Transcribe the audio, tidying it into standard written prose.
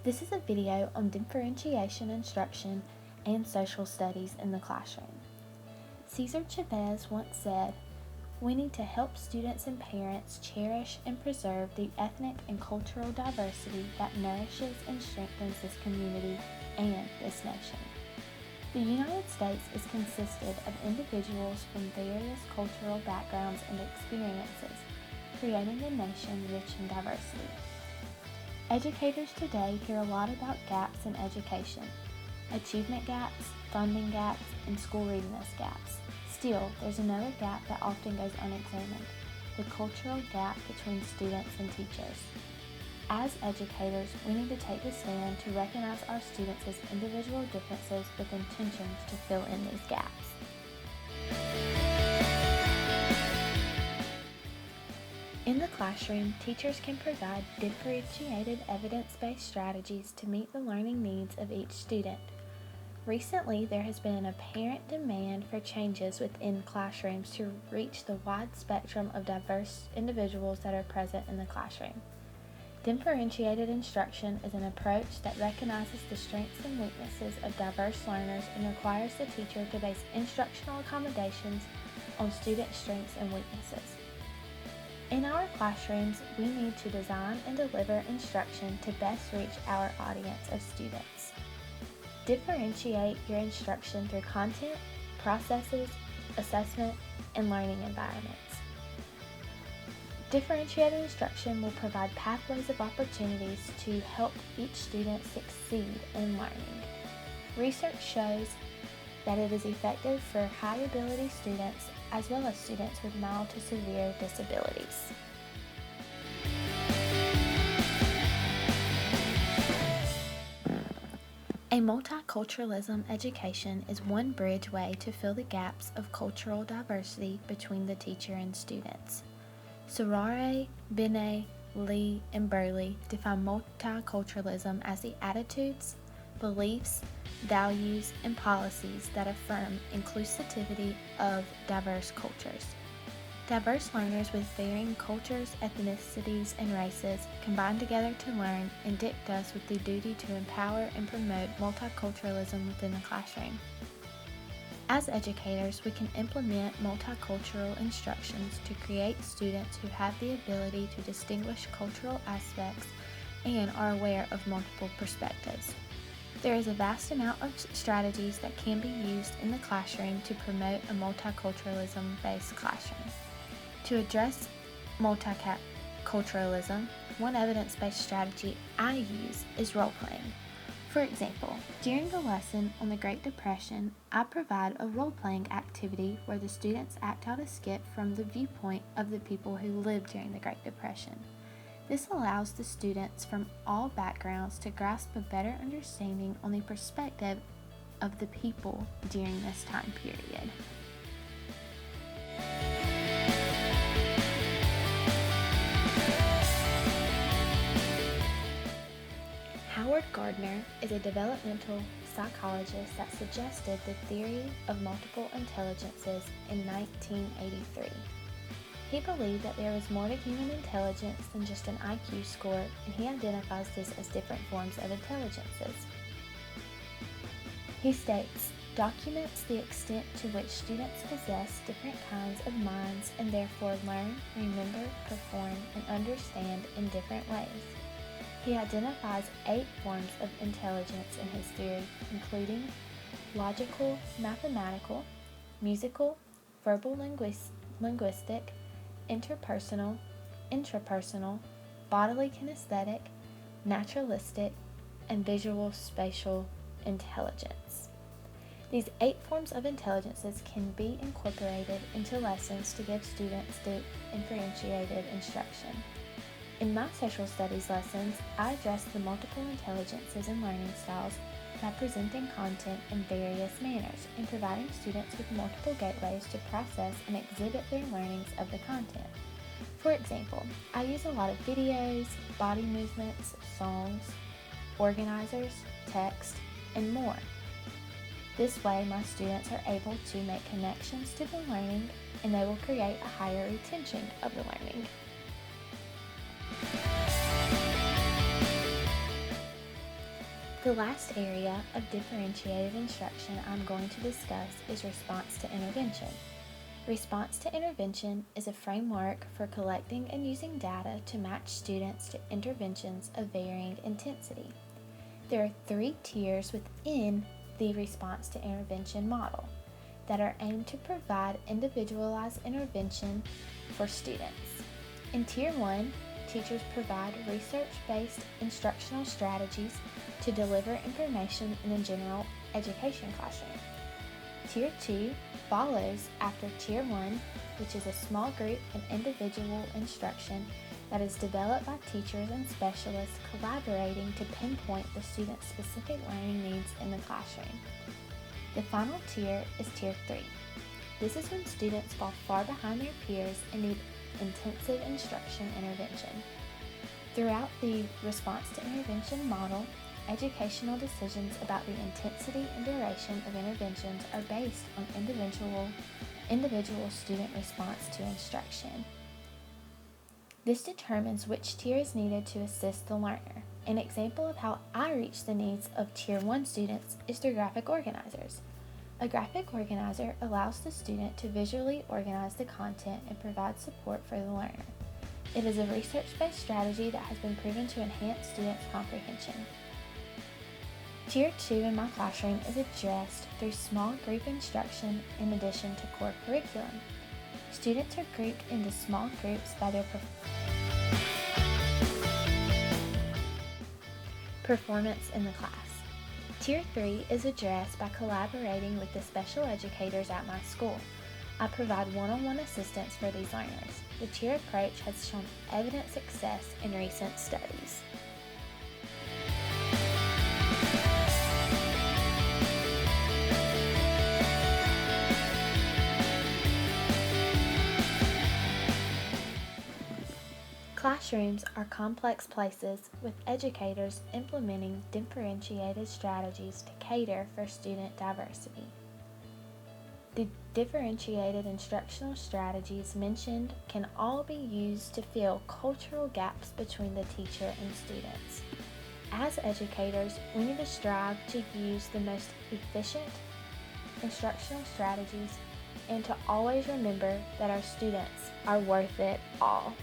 This is a video on differentiation instruction and social studies in the classroom. Cesar Chavez once said, "We need to help students and parents cherish and preserve the ethnic and cultural diversity that nourishes and strengthens this community and this nation." The United States is consisted of individuals from various cultural backgrounds and experiences, creating a nation rich in diversity. Educators today hear a lot about gaps in education, achievement gaps, funding gaps, and school readiness gaps. Still, there's another gap that often goes unexamined, the cultural gap between students and teachers. As educators, we need to take the stand to recognize our students as individual differences with intentions to fill in these gaps. In the classroom, teachers can provide differentiated evidence-based strategies to meet the learning needs of each student. Recently, there has been an apparent demand for changes within classrooms to reach the wide spectrum of diverse individuals that are present in the classroom. Differentiated instruction is an approach that recognizes the strengths and weaknesses of diverse learners and requires the teacher to base instructional accommodations on student strengths and weaknesses. In our classrooms, we need to design and deliver instruction to best reach our audience of students. Differentiate your instruction through content, processes, assessment, and learning environments. Differentiated instruction will provide pathways of opportunities to help each student succeed in learning. Research shows that it is effective for high ability students as well as students with mild to severe disabilities. A multiculturalism education is one bridge way to fill the gaps of cultural diversity between the teacher and students. Serare, Binet, Lee, and Burley define multiculturalism as the attitudes, beliefs, values, and policies that affirm inclusivity of diverse cultures. Diverse learners with varying cultures, ethnicities, and races combine together to learn and gift us with the duty to empower and promote multiculturalism within the classroom. As educators, we can implement multicultural instructions to create students who have the ability to distinguish cultural aspects and are aware of multiple perspectives. There is a vast amount of strategies that can be used in the classroom to promote a multiculturalism-based classroom. To address multiculturalism, one evidence-based strategy I use is role-playing. For example, during a lesson on the Great Depression, I provide a role-playing activity where the students act out a skit from the viewpoint of the people who lived during the Great Depression. This allows the students from all backgrounds to grasp a better understanding on the perspective of the people during this time period. Howard Gardner is a developmental psychologist that suggested the theory of multiple intelligences in 1983. He believed that there was more to human intelligence than just an IQ score, and he identifies this as different forms of intelligences. He states, documents the extent to which students possess different kinds of minds and therefore learn, remember, perform, and understand in different ways. He identifies 8 forms of intelligence in his theory, including logical, mathematical, musical, verbal linguistic, interpersonal, intrapersonal, bodily kinesthetic, naturalistic, and visual spatial intelligence. These 8 forms of intelligences can be incorporated into lessons to give students differentiated instruction. In my social studies lessons, I address the multiple intelligences and learning styles by presenting content in various manners and providing students with multiple gateways to process and exhibit their learnings of the content. For example, I use a lot of videos, body movements, songs, organizers, text, and more. This way, my students are able to make connections to the learning and they will create a higher retention of the learning. The last area of differentiated instruction I'm going to discuss is response to intervention. Response to intervention is a framework for collecting and using data to match students to interventions of varying intensity. There are 3 tiers within the response to intervention model that are aimed to provide individualized intervention for students. In Tier 1, teachers provide research-based instructional strategies to deliver information in a general education classroom. Tier 2 follows after Tier 1, which is a small group and individual instruction that is developed by teachers and specialists collaborating to pinpoint the student's specific learning needs in the classroom. The final tier is Tier 3. This is when students fall far behind their peers and need intensive instruction intervention. Throughout the response to intervention model, educational decisions about the intensity and duration of interventions are based on individual student response to instruction. This determines which tier is needed to assist the learner. An example of how I reach the needs of Tier 1 students is through graphic organizers. A graphic organizer allows the student to visually organize the content and provide support for the learner. It is a research-based strategy that has been proven to enhance students' comprehension. Tier 2 in my classroom is addressed through small group instruction in addition to core curriculum. Students are grouped into small groups by their performance in the class. Tier 3 is addressed by collaborating with the special educators at my school. I provide one-on-one assistance for these learners. The tier approach has shown evident success in recent studies. Classrooms are complex places with educators implementing differentiated strategies to cater for student diversity. The differentiated instructional strategies mentioned can all be used to fill cultural gaps between the teacher and students. As educators, we need to strive to use the most efficient instructional strategies and to always remember that our students are worth it all.